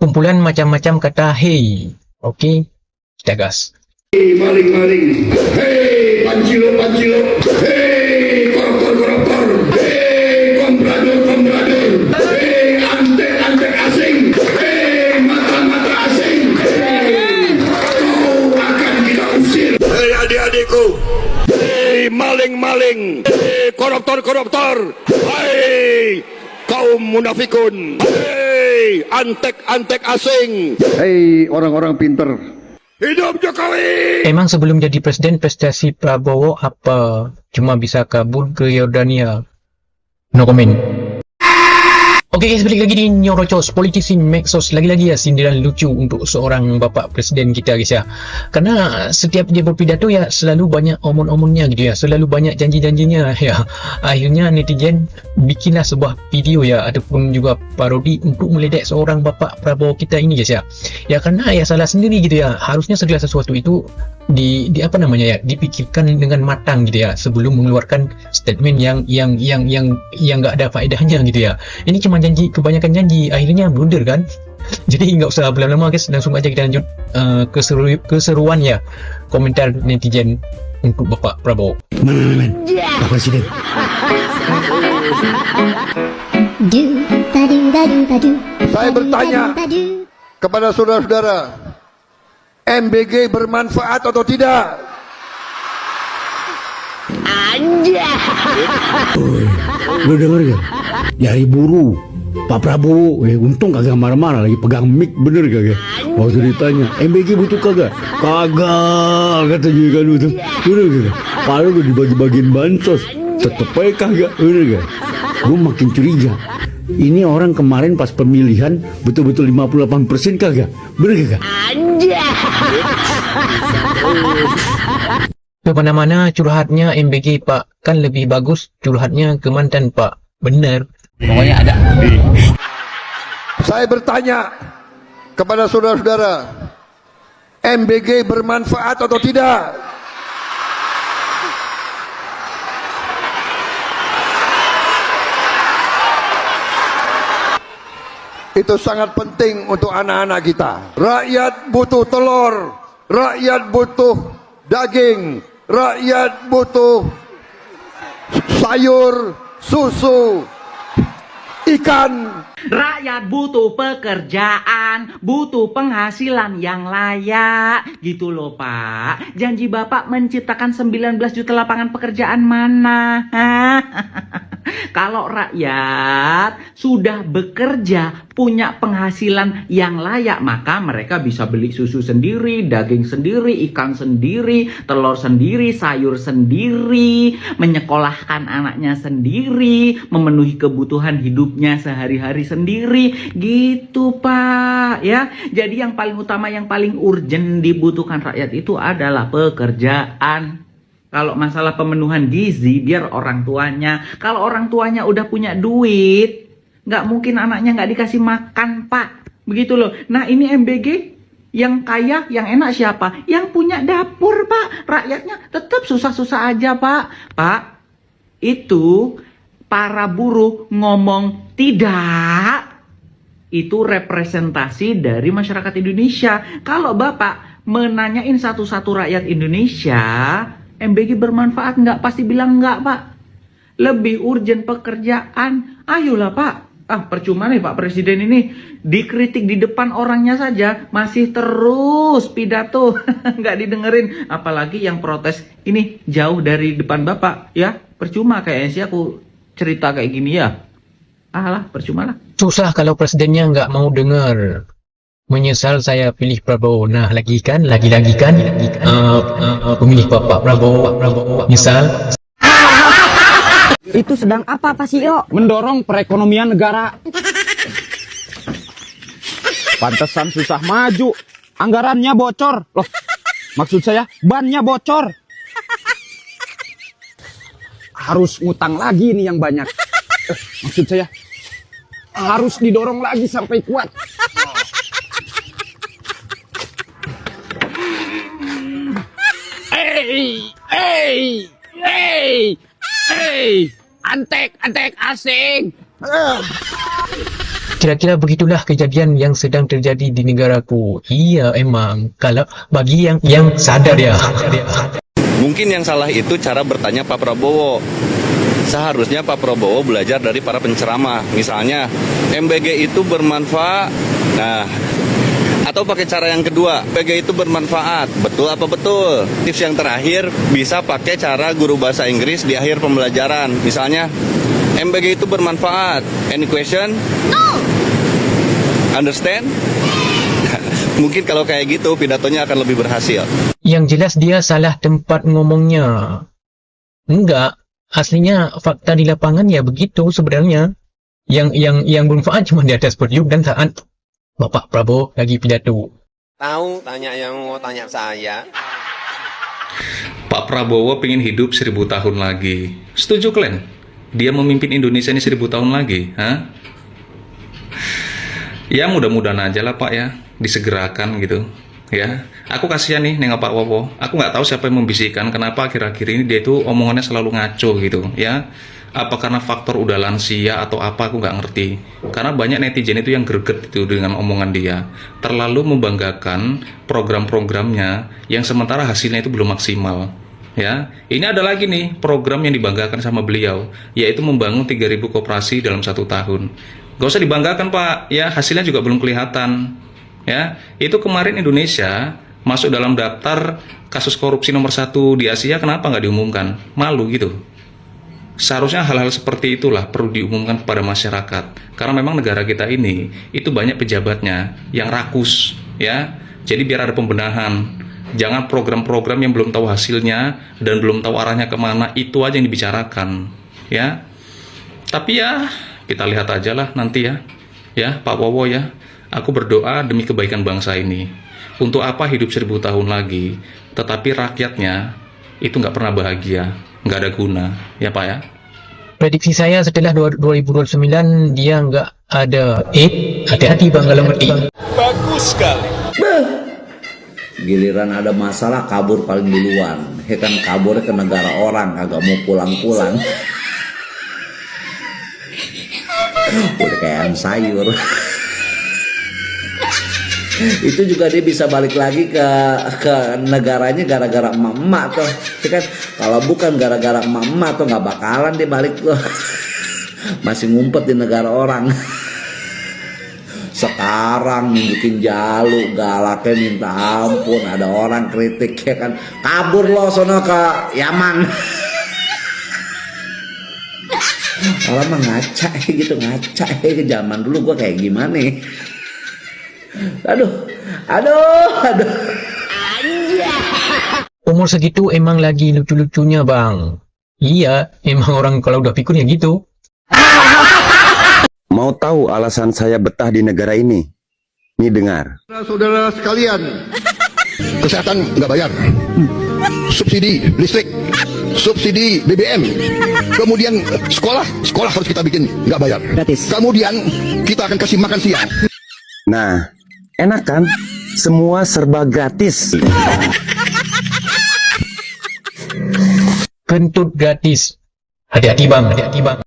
kumpulan macam-macam kata hey. Okey, kita gas. Hey maling-maling, hey pancilo-pancilo, hey koruptor-koruptor, hey komprador-komprador, hey antek-antek asing, hey mata-mata asing, hey kau akan kita usir. Hey adik-adikku, hey maling-maling, hey koruptor-koruptor, hey kaum munafikun, hey antek-antek asing, hey orang-orang pinter. Hidup Jokowi! Emang sebelum jadi presiden prestasi Prabowo apa? Cuma bisa kabur ke Yordania. No comment. Oke guys, balik lagi di Nyerocos, politisi Mexos. Lagi-lagi ya sindiran lucu untuk seorang bapak presiden kita guys ya. Karena setiap dia berpidato ya selalu banyak omong-omongnya gitu ya. Selalu banyak janji-janjinya ya. Akhirnya netizen bikinlah sebuah video ya ataupun juga parodi untuk meledek seorang bapak Prabowo kita ini guys ya. Ya karena ya salah sendiri gitu ya. Harusnya segala sesuatu itu di apa namanya ya, dipikirkan dengan matang gitu ya sebelum mengeluarkan statement yang nggak ada faedahnya gitu ya. Ini cuma janji, kebanyakan janji, akhirnya blunder kan. Jadi nggak usah berlama-lama guys, langsung aja kita lanjut keseruan ya komentar netizen untuk Bapak Prabowo. Pak Presiden. Saya bertanya kepada saudara-saudara, MBG bermanfaat atau tidak? Lu denger gak? Nyari buru Pak Prabowo, untung kagak marah-marah lagi pegang mic, bener kagak? Waktu ditanya, MBG butuh kagak? Kagak, katanya kan betul. Bener kagak? Padahal udah dibagi-bagiin bansos, tetep aja kagak, bener gak? Gue makin curiga. Ini orang kemarin pas pemilihan betul-betul 58% kagak? Bener kagak? Kemana-mana curhatnya MBG Pak, kan lebih bagus curhatnya ke mantan Pak. Bener. Pokoknya ada. Saya bertanya kepada saudara-saudara, MBG bermanfaat atau tidak? Itu sangat penting untuk anak-anak kita. Rakyat butuh telur, rakyat butuh daging, rakyat butuh sayur, susu, ikan. Rakyat butuh pekerjaan, butuh penghasilan yang layak, gitu loh Pak. Janji Bapak menciptakan 19 juta lapangan pekerjaan mana? Kalau rakyat sudah bekerja, punya penghasilan yang layak, maka mereka bisa beli susu sendiri, daging sendiri, ikan sendiri, telur sendiri, sayur sendiri, menyekolahkan anaknya sendiri, memenuhi kebutuhan hidupnya sehari-hari sendiri, gitu Pak ya. Jadi yang paling utama, yang paling urgent dibutuhkan rakyat itu adalah pekerjaan. Kalau masalah pemenuhan gizi biar orang tuanya. Kalau orang tuanya udah punya duit, nggak mungkin anaknya nggak dikasih makan Pak, begitu loh. Nah ini MBG yang kaya, yang enak siapa? Yang punya dapur Pak. Rakyatnya tetap susah-susah aja Pak. Pak, itu para buruh ngomong tidak, itu representasi dari masyarakat Indonesia. Kalau Bapak menanyain satu-satu rakyat Indonesia, MBG bermanfaat nggak? Pasti bilang nggak Pak. Lebih urgent pekerjaan. Ayolah Pak. Percuma nih Pak Presiden ini dikritik di depan orangnya saja masih terus pidato nggak didengerin. Apalagi yang protes ini jauh dari depan Bapak ya. Percuma kayaknya sih aku cerita kayak gini ya. Percuma lah. Susah kalau presidennya nggak mau dengar. Menyesal saya pilih Prabowo. Nah, lagi kan pemilih Bapak Prabowo. Misal itu sedang apa Pak Sio? Mendorong perekonomian negara. Pantesan susah maju. Anggarannya bocor. Loh, maksud saya bannya bocor. Harus ngutang lagi nih yang banyak. Maksud saya harus didorong lagi sampai kuat. Hey, antek asing. Kira-kira begitulah kejadian yang sedang terjadi di negaraku. Iya, emang. Kalau bagi yang sadar ya. Mungkin yang salah itu cara bertanya Pak Prabowo. Seharusnya Pak Prabowo belajar dari para penceramah. Misalnya, MBG itu bermanfaat. Nah, atau pakai cara yang kedua, MBG itu bermanfaat. Betul apa betul? Tips yang terakhir, bisa pakai cara guru bahasa Inggris di akhir pembelajaran. Misalnya, MBG itu bermanfaat. Any question? No. Understand? Mungkin kalau kayak gitu pidatonya akan lebih berhasil. Yang jelas dia salah tempat ngomongnya. Enggak, aslinya fakta di lapangan ya begitu sebenarnya. Yang bermanfaat cuma di atas podium dan saat Bapak Prabowo lagi pidato. Tahu tanya yang mau tanya saya. Pak Prabowo pengen hidup 1000 tahun lagi. Setuju kalian? Dia memimpin Indonesia ini 1000 tahun lagi, ha? Ya mudah-mudahan aja lah Pak ya, disegerakan gitu, ya. Aku kasihan nih nengok Pak Prabowo. Aku nggak tahu siapa yang membisikkan kenapa akhir-akhir ini dia itu omongannya selalu ngaco gitu, ya. Apa karena faktor udah lansia atau apa aku nggak ngerti. Karena banyak netizen itu yang greget itu dengan omongan dia. Terlalu membanggakan program-programnya yang sementara hasilnya itu belum maksimal. Ya, ini ada lagi nih program yang dibanggakan sama beliau, yaitu membangun 3.000 koperasi dalam 1 tahun. Gak usah dibanggakan Pak, ya hasilnya juga belum kelihatan. Ya, itu kemarin Indonesia masuk dalam daftar kasus korupsi nomor 1 di Asia, kenapa nggak diumumkan? Malu gitu. Seharusnya hal-hal seperti itulah perlu diumumkan kepada masyarakat, karena memang negara kita ini itu banyak pejabatnya yang rakus, ya. Jadi biar ada pembenahan. Jangan program-program yang belum tahu hasilnya dan belum tahu arahnya kemana, itu aja yang dibicarakan, ya. Tapi ya kita lihat aja lah nanti ya, ya Pak Prabowo ya. Aku berdoa demi kebaikan bangsa ini. Untuk apa hidup 1000 tahun lagi, tetapi rakyatnya itu nggak pernah bahagia, nggak ada guna, ya Pak ya. Prediksi saya setelah 2029 dia nggak ada. Hati-hati Bang kalau ngerti. Bagus sekali. Giliran ada masalah kabur paling duluan. Kan kaburnya ke negara orang, kagak mau pulang-pulang. Udah kayak ayam sayur. Itu juga dia bisa balik lagi ke negaranya gara-gara emak-emak tuh. Kan kalau bukan gara-gara emak-emak tuh nggak bakalan dia balik tuh. Masih ngumpet di negara orang. Sekarang nunjukin jalu, galaknya minta ampun. Ada orang kritik ya kan, kabur lo sono ke Yaman. Orang mah ngaca gitu, ngaca ke zaman dulu gua kayak gimana. Aduh. Umur segitu emang lagi lucu-lucunya Bang. Iya, emang orang kalau udah pikun ya gitu. Mau tahu alasan saya betah di negara ini? Nih dengar. Saudara sekalian, kesehatan nggak bayar, subsidi listrik, subsidi BBM, kemudian sekolah harus kita bikin nggak bayar. Gratis. Kemudian kita akan kasih makan siang. Nah, enak kan? Semua serba gratis. Kentut gratis. Hati-hati Bang, hati-hati Bang.